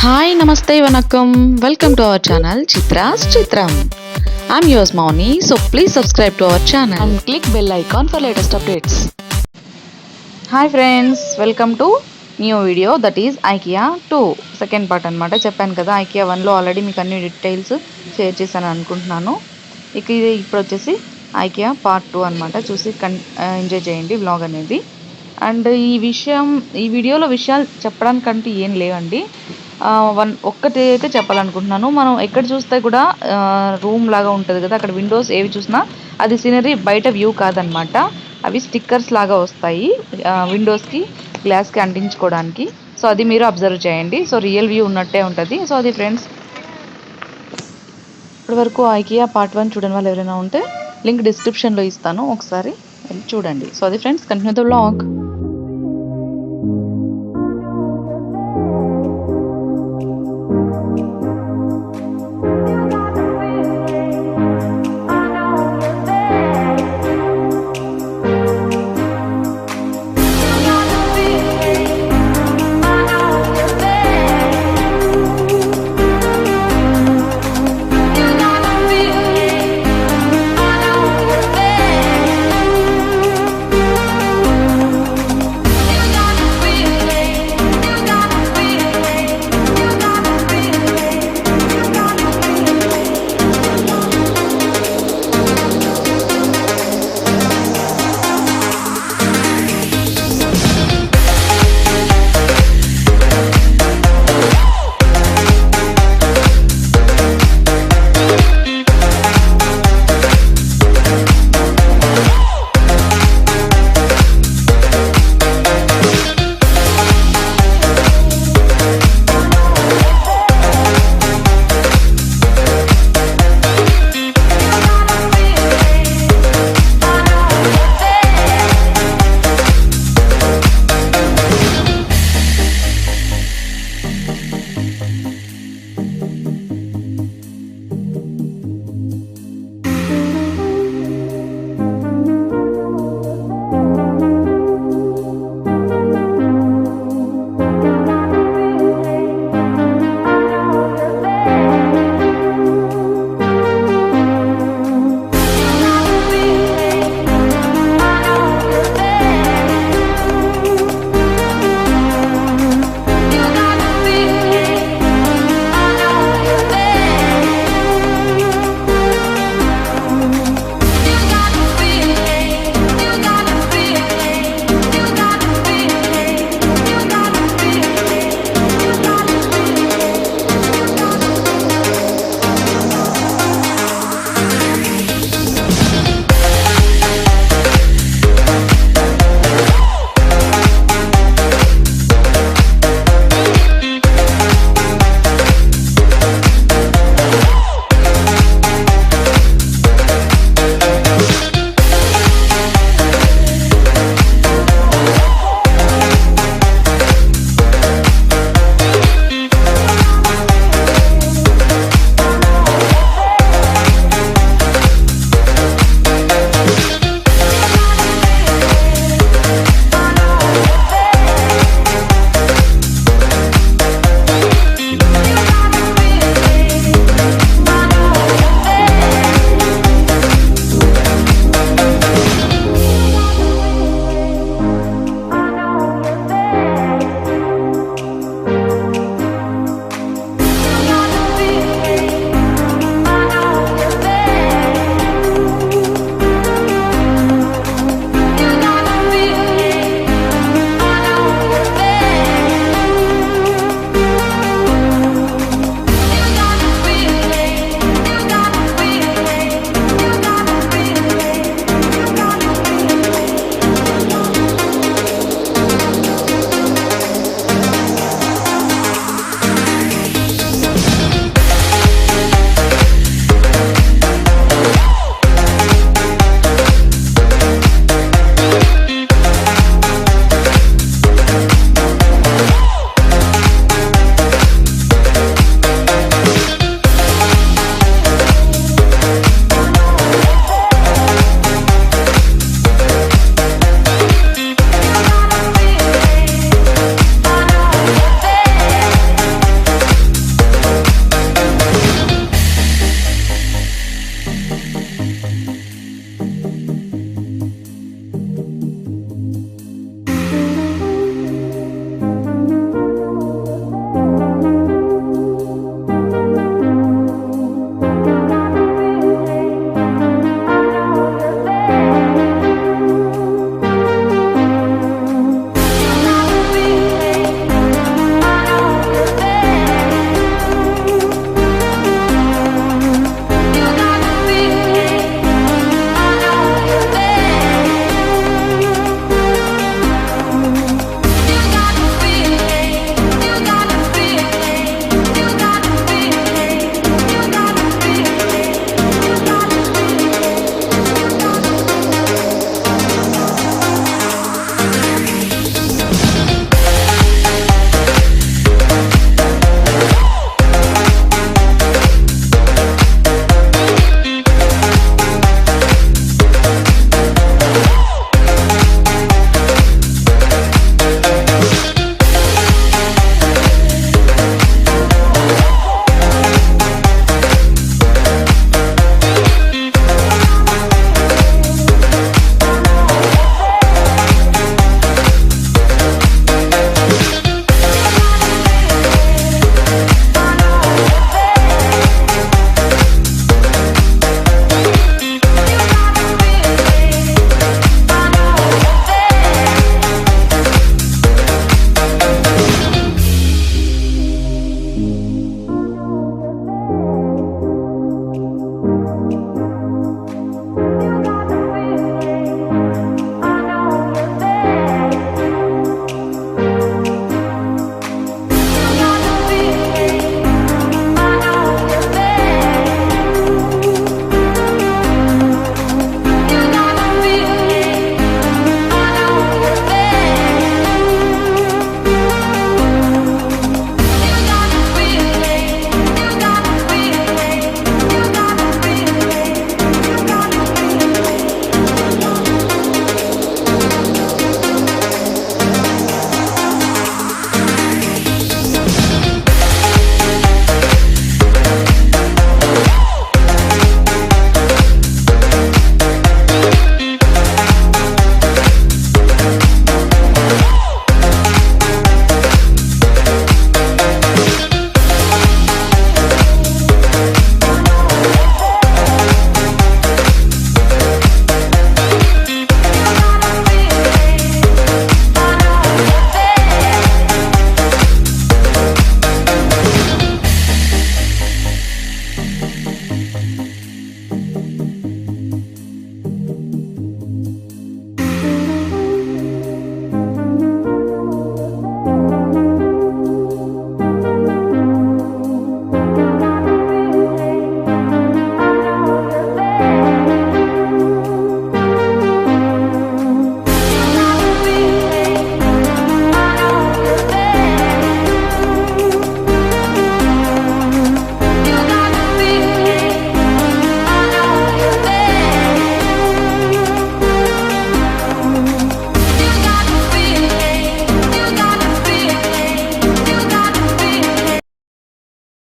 Hi, Namaste, Vanakkam. Welcome to our channel ChitrasChitram. I'm yours Mauni, so please subscribe to our channel and click bell icon for latest updates. Hi friends, welcome to new video, that is IKEA-2 second part అన్నమాట. చెప్పాను కదా IKEA 1 లో already మీకు అన్ని details share చేశాను అనుకుంటున్నాను. ఇక ఇది ఇప్పుడు వచ్చేసి IKEA పార్ట్ 2 అన్నమాట. చూసి ఎంజాయ్ చేయండి వ్లాగ్ అనేది. అండ్ ఈ వీడియోలో విషయాలు చెప్పడానికంటూ ఏం లేవండి. ఒక్కటి అయితే చెప్పాలనుకుంటున్నాను. మనం ఎక్కడ చూస్తే కూడా రూమ్ లాగా ఉంటుంది కదా, అక్కడ విండోస్ ఏవి చూసినా అది సీనరీ బయట వ్యూ కాదనమాట. అవి స్టిక్కర్స్ లాగా వస్తాయి విండోస్కి, గ్లాస్కి అంటించుకోవడానికి. సో అది మీరు అబ్జర్వ్ చేయండి. సో రియల్ వ్యూ ఉన్నట్టే ఉంటుంది. సో అది ఫ్రెండ్స్, ఇప్పటి వరకు IKEA పార్ట్ 1 చూడని వాళ్ళు ఎవరైనా ఉంటే లింక్ డిస్క్రిప్షన్లో ఇస్తాను, ఒకసారి వెళ్ళి చూడండి. సో అది ఫ్రెండ్స్, కంటిన్యూ ద వ్లాగ్.